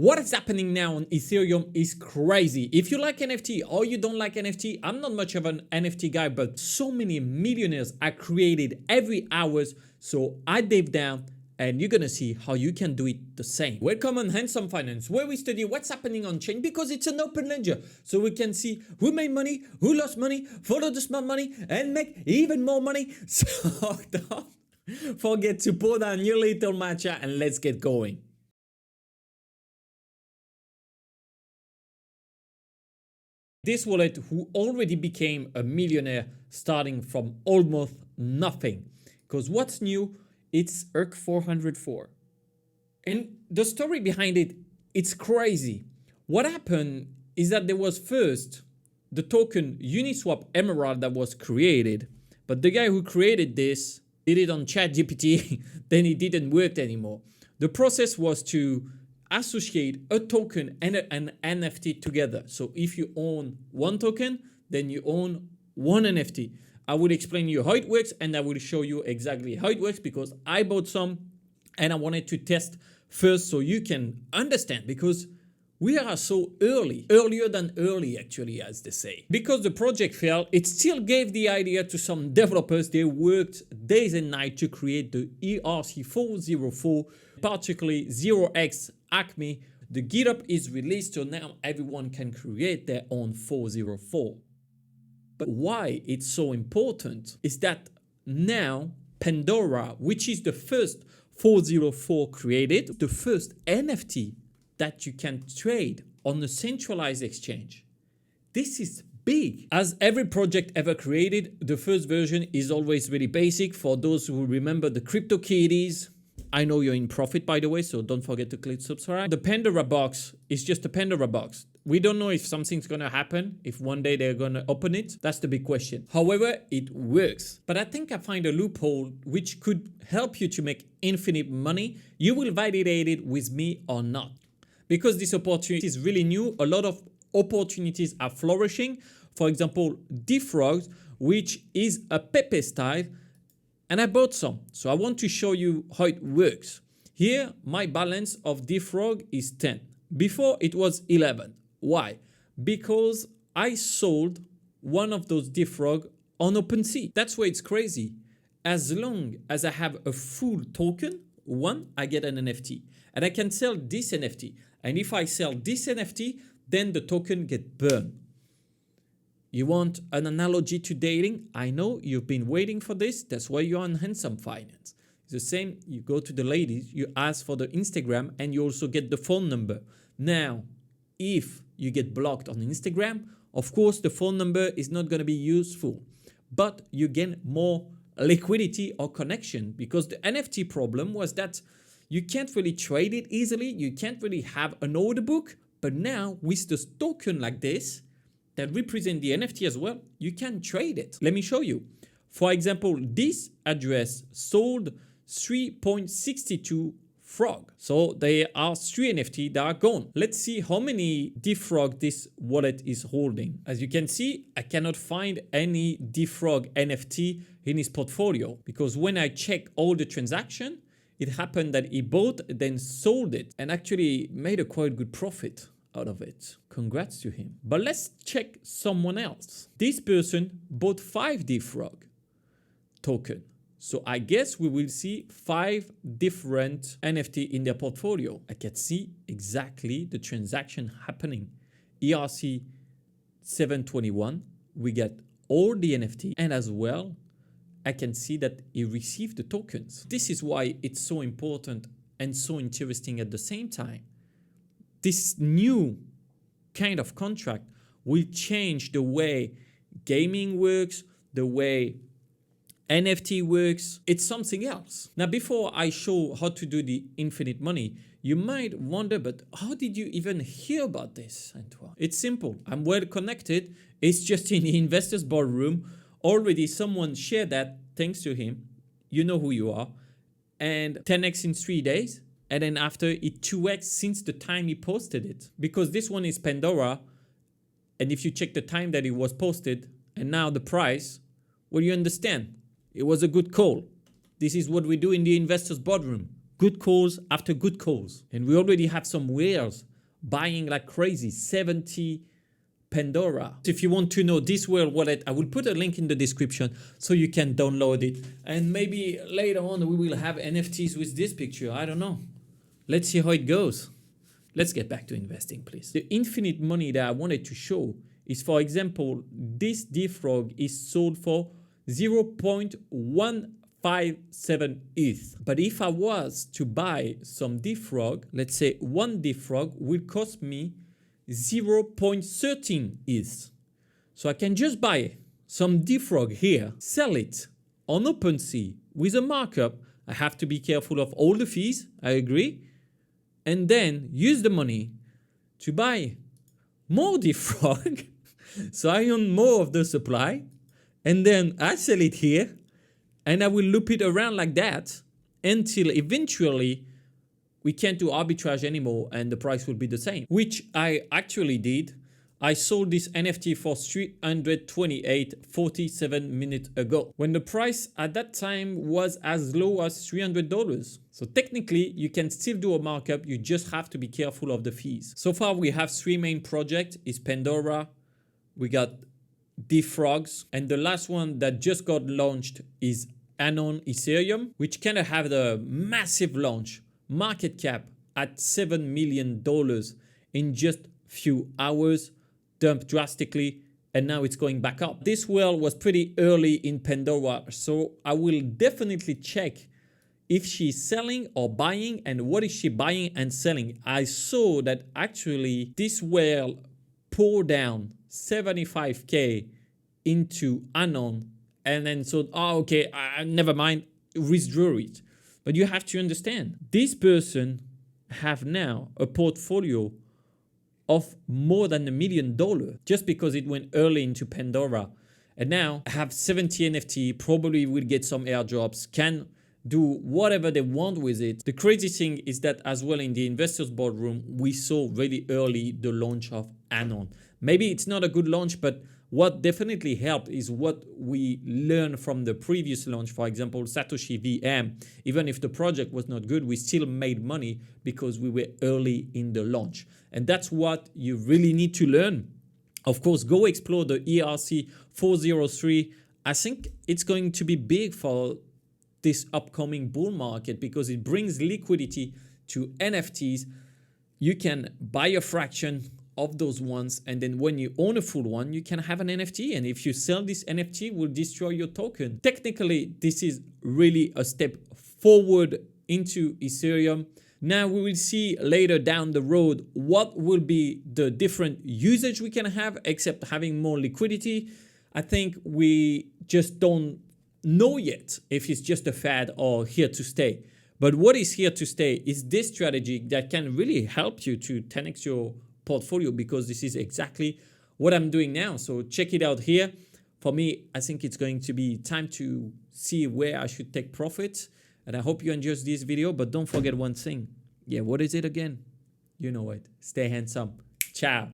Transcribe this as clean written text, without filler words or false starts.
What is happening now on Ethereum is crazy. If you like NFT or you don't like NFT, I'm not much of an NFT guy, but so many millionaires are created every hours. So I dive down and you're going to see how you can do it the same. Welcome on Handsome Finance, where we study what's happening on chain because it's an open ledger. So we can see who made money, who lost money, follow the smart money and make even more money. So don't forget to pour down your little matcha and let's get going. This wallet who already became a millionaire starting from almost nothing. Because what's new? It's ERC 404. And the story behind it, it's crazy. What happened is that there was first the token Uniswap Emerald that was created. But the guy who created this did it on ChatGPT, then it didn't work anymore. The process was to associate a token and an NFT together. So if you own one token, then you own one NFT. I will explain you how it works and I will show you exactly how it works because I bought some and I wanted to test first so you can understand because we are so early, earlier than early actually, as they say. Because the project failed, it still gave the idea to some developers. They worked days and nights to create the ERC 404, particularly 0x Acme. The GitHub is released, so now everyone can create their own 404. But why it's so important is that now Pandora, which is the first 404 created, the first NFT that you can trade on a centralized exchange. This is big. As every project ever created, the first version is always really basic. For those who remember the CryptoKitties, I know you're in profit, by the way, so don't forget to click subscribe. The Pandora box is just a Pandora box. We don't know if something's going to happen, if one day they're going to open it. That's the big question. However, it works. But I think I find a loophole which could help you to make infinite money. You will validate it with me or not. Because this opportunity is really new, a lot of opportunities are flourishing. For example, Defrog, which is a Pepe style, and I bought some. So I want to show you how it works. Here, my balance of Defrog is 10. Before it was 11. Why? Because I sold one of those Defrog on OpenSea. That's why it's crazy. As long as I have a full token, I get an NFT. And I can sell this NFT. And if I sell this NFT, then the token gets burned. You want an analogy to dating? I know you've been waiting for this. That's why you're on Handsome Finance. It's the same. You go to the ladies, you ask for the Instagram, and you also get the phone number. Now, if you get blocked on Instagram, of course, the phone number is not going to be useful. But you gain more liquidity or connection because the NFT problem was that you can't really trade it easily. You can't really have an order book. But now with this token like this that represent the NFT as well, you can trade it. Let me show you. For example, this address sold 3.62 frog. So there are 3 NFT that are gone. Let's see how many Defrog this wallet is holding. As you can see, I cannot find any Defrog NFT in his portfolio because when I check all the transaction, it happened that he bought, then sold it, and actually made a quite good profit out of it. Congrats to him. But let's check someone else. This person bought 5 Defrog token. So I guess we will see 5 different NFT in their portfolio. I can see exactly the transaction happening. ERC 721, we get all the NFT, and as well, I can see that he received the tokens. This is why it's so important and so interesting at the same time. This new kind of contract will change the way gaming works, the way NFT works. It's something else. Now, before I show how to do the infinite money, you might wonder, but how did you even hear about this, Antoine? It's simple. I'm well connected. It's just in the investors boardroom. Already someone shared that, thanks to him. You know who you are. And 10x in 3 days. And then after it 2x since the time he posted it. Because this one is Pandora. And if you check the time that it was posted and now the price, well, you understand. It was a good call. This is what we do in the investors boardroom. Good calls after good calls. And we already have some whales buying like crazy, 70 Pandora. If you want to know this Whale wallet, I will put a link in the description so you can download it. And maybe later on we will have NFTs with this picture. I don't know. Let's see how it goes. Let's get back to investing, please. The infinite money that I wanted to show is, for example, this defrog is sold for 0.157 ETH. But if I was to buy some defrog, let's say one defrog will cost me 0.13 ETH. So I can just buy some defrog here, sell it on OpenSea with a markup. I have to be careful of all the fees, I agree. And then use the money to buy more defrog. So I own more of the supply. And then I sell it here. And I will loop it around like that until eventually we can't do arbitrage anymore and the price will be the same, which I actually did. I sold this NFT for 328.47 minutes ago, when the price at that time was as low as $300. So technically you can still do a markup, you just have to be careful of the fees. So far we have three main projects, is Pandora, we got defrogs, and the last one that just got launched is Anon Ethereum, which kind of have the massive launch. Market cap at $7 million in just few hours, dumped drastically, and now it's going back up. This whale was pretty early in Pandora, so I will definitely check if she's selling or buying and what is she buying and selling. I saw that actually this whale poured down 75K into Anon and then so, oh, okay, never mind, withdrew it. But you have to understand, this person have now a portfolio of more than $1 million just because it went early into Pandora. And now have 70 NFT, probably will get some airdrops, can do whatever they want with it. The crazy thing is that as well in the investors boardroom, we saw really early the launch of Anon. Maybe it's not a good launch, but what definitely helped is what we learned from the previous launch. For example, Satoshi VM, even if the project was not good, we still made money because we were early in the launch. And that's what you really need to learn. Of course, go explore the ERC 403. I think it's going to be big for this upcoming bull market because it brings liquidity to NFTs. You can buy a fraction of those ones, and then when you own a full one, you can have an NFT, and if you sell this NFT, it will destroy your token. Technically, this is really a step forward into Ethereum. Now we will see later down the road what will be the different usage we can have, except having more liquidity. I think we just don't know yet if it's just a fad or here to stay. But what is here to stay is this strategy that can really help you to 10x your portfolio, because this is exactly what I'm doing now. So check it out here. For me, I think it's going to be time to see where I should take profit. And I hope you enjoyed this video, but don't forget one thing. Yeah, what is it again? You know it. Stay handsome. Ciao.